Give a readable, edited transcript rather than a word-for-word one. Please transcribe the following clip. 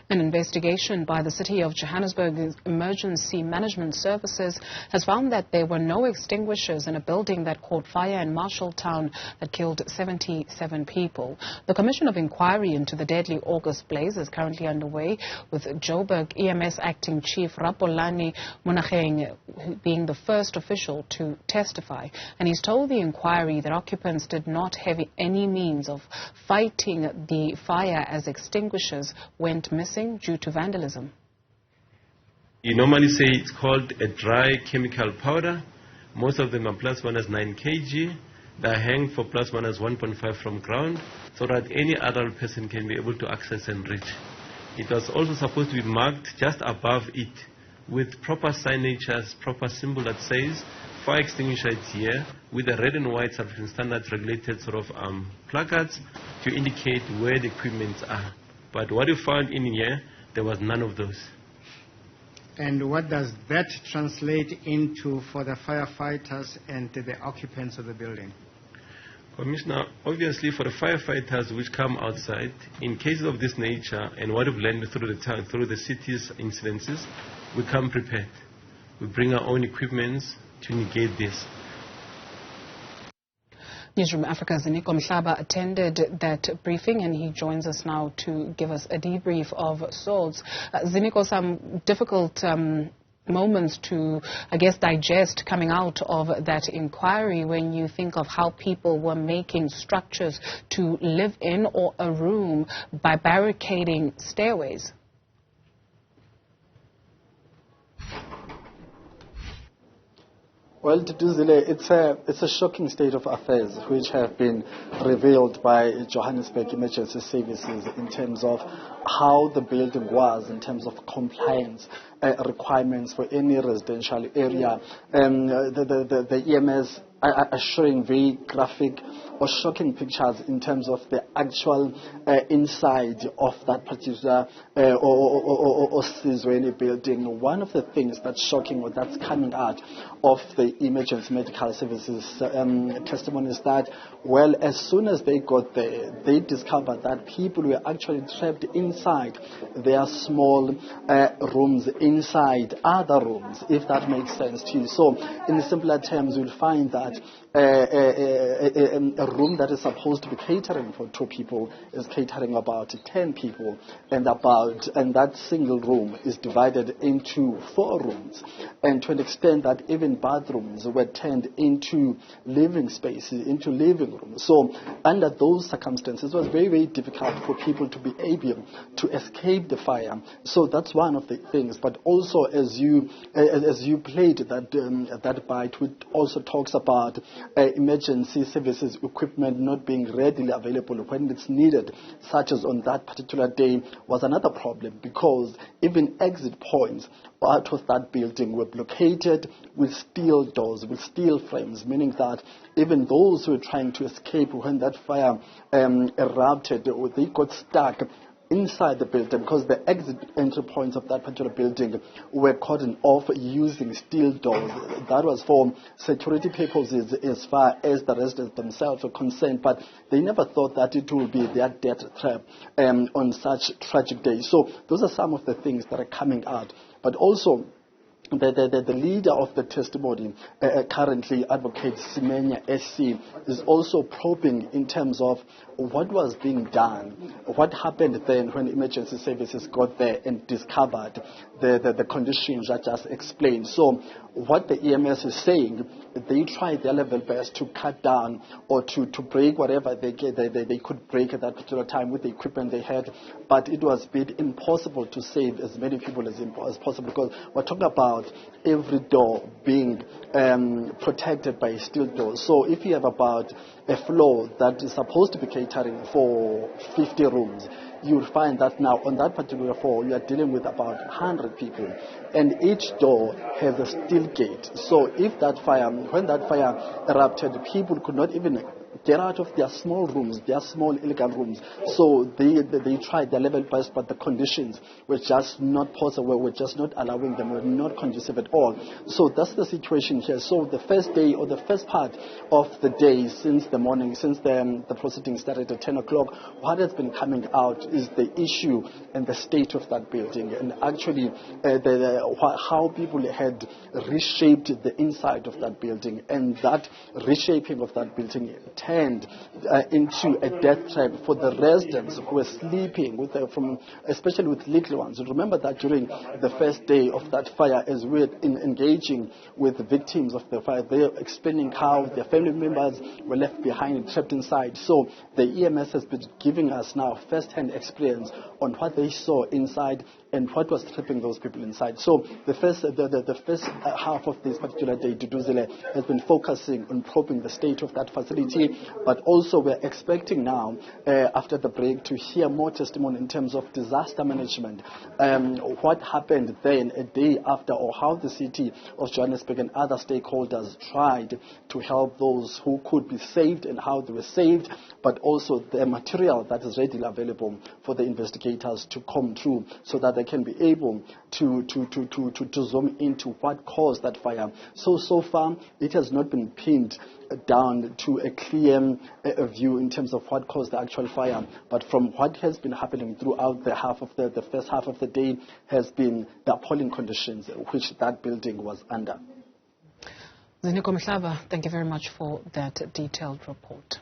An investigation by the City of Johannesburg Emergency Management Services has found that there were no extinguishers in a building that caught fire in Marshalltown that killed 77 people. The Commission of Inquiry into the deadly August blaze is currently underway, with Joburg EMS Acting Chief Rapulane Monageng being the first official to testify. And he's told the inquiry that occupants did not have any means of fighting the fire as extinguishers went missing due to vandalism. You normally say it's called a dry chemical powder. Most of them are plus minus 9 kg. They hang for plus minus 1.5 from ground so that any adult person can be able to access and reach. It was also supposed to be marked just above it with proper signatures, proper symbol that says fire extinguisher is here, with a red and white sufficient standards regulated sort of placards to indicate where the equipments are. But what you found in here, there was none of those. And what does that translate into for the firefighters and the occupants of the building? Commissioner, obviously for the firefighters which come outside, in cases of this nature and what we've learned through the town, through the city's incidences, we come prepared. We bring our own equipments to negate this. Newzroom Afrika's Ziniko Mhlaba attended that briefing, and he joins us now to give us a debrief of sorts. Ziniko, some difficult moments to, I guess, digest coming out of that inquiry when you think of how people were making structures to live in or a room by barricading stairways. Well, it's a shocking state of affairs which have been revealed by Johannesburg Emergency Services in terms of how the building was, in terms of compliance requirements for any residential area. The EMS are showing very graphic or shocking pictures in terms of the actual inside of that particular or Sizweni building. One of the things that's shocking or that's coming out of the emergency medical services testimony is that, well, as soon as they got there, they discovered that people were actually trapped inside their small rooms, inside other rooms, if that makes sense to you. So in simpler terms, you'll find that a room that is supposed to be catering for 2 people is catering about 10 people, and that single room is divided into 4 rooms, and to an extent that even bathrooms were turned into living spaces, into living rooms. So under those circumstances, it was very, very difficult for people to be able to escape the fire. So that's one of the things. But also, as you played that bite, which also talks about emergency services equipment not being readily available when it's needed, such as on that particular day, was another problem, because even exit points out of that building were blockaded with steel doors, with steel frames, meaning that even those who were trying to escape when that fire erupted, they got stuck inside the building because the exit entry points of that particular building were cordoned off using steel doors. That was for security purposes as far as the residents themselves were concerned, but they never thought that it would be their death trap on such tragic days. So those are some of the things that are coming out. But also, the leader of the testimony, currently Advocate Simenya SC, is also probing in terms of what was being done, what happened then when emergency services got there and discovered the conditions I just explained. So what the EMS is saying, they tried their level best to cut down or to break whatever they could break at that particular time with the equipment they had, but it was a bit impossible to save as many people as possible, because we're talking about every door being protected by steel doors. So if you have about a floor that is supposed to be catering for 50 rooms, you'll find that now on that particular floor you are dealing with about 100 people, and each door has a steel gate. So if that fire, when that fire erupted, people could not even get out of their small rooms, their small illegal rooms. So they tried their level best, but the conditions were just not possible, were just not allowing them, were not conducive at all. So that's the situation here. So the first day, or the first part of the day, since the morning, since the proceedings started at 10 o'clock, what has been coming out is the issue and the state of that building, and actually how people had reshaped the inside of that building, and that reshaping of that building turned into a death trap for the residents who were sleeping, especially with little ones. Remember that during the first day of that fire, as we were engaging with the victims of the fire, they were explaining how their family members were left behind, trapped inside. So the EMS has been giving us now first-hand experience on what they saw inside and what was trapping those people inside. So the first half of this particular day, Duduzile has been focusing on probing the state of that facility, but also we're expecting now, after the break, to hear more testimony in terms of disaster management, what happened then a day after, or how the city of Johannesburg and other stakeholders tried to help those who could be saved and how they were saved, but also the material that is readily available for the investigators to come through so that they can be able to zoom into what caused that fire. So far, it has not been pinned down to a clear view in terms of what caused the actual fire, but from what has been happening throughout the first half of the day has been the appalling conditions which that building was under. Ziniko Mhlaba, thank you very much for that detailed report.